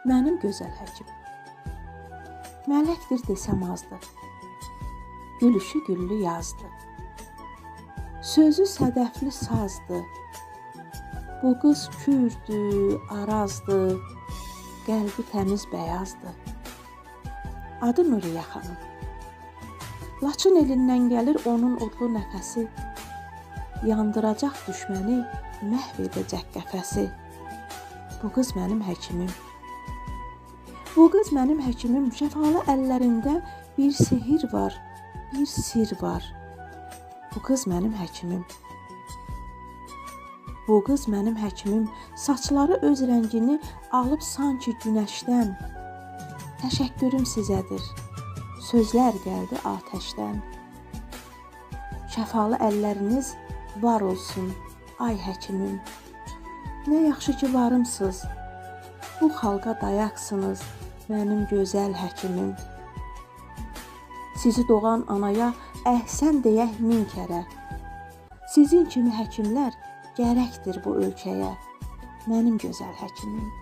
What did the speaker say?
Mənim gözəl həkim. Mələkdir desəm azdır. Gülüşü güllü yazdı. Sözü sədəfli sazdı. Bu qız kürdü, arazdı. Qəlbi təmiz bəyazdı. Adı Nuriyə xanım. Laçın elindən gəlir onun odlu nəfəsi. Yandıracaq düşməni, məhv edəcək qəfəsi. Bu qız mənim həkimim. Bu qız mənim həkimim. Şəfalı əllərində bir sehir var, bir sir var. Bu qız mənim həkimim. Bu qız mənim həkimim. Saçları öz rəngini alıb sanki günəşdən. Təşəkkürüm sizədir. Sözlər gəldi atəşdən. Şəfalı əlləriniz var olsun, ay həkimim. Nə yaxşı ki varımsız. Bu xalqa dayaqsınız, mənim gözəl həkimim. Sizi doğan anaya əhsən deyək min kərə. Sizin kimi həkimlər gərəkdir bu ölkəyə, mənim gözəl həkimim.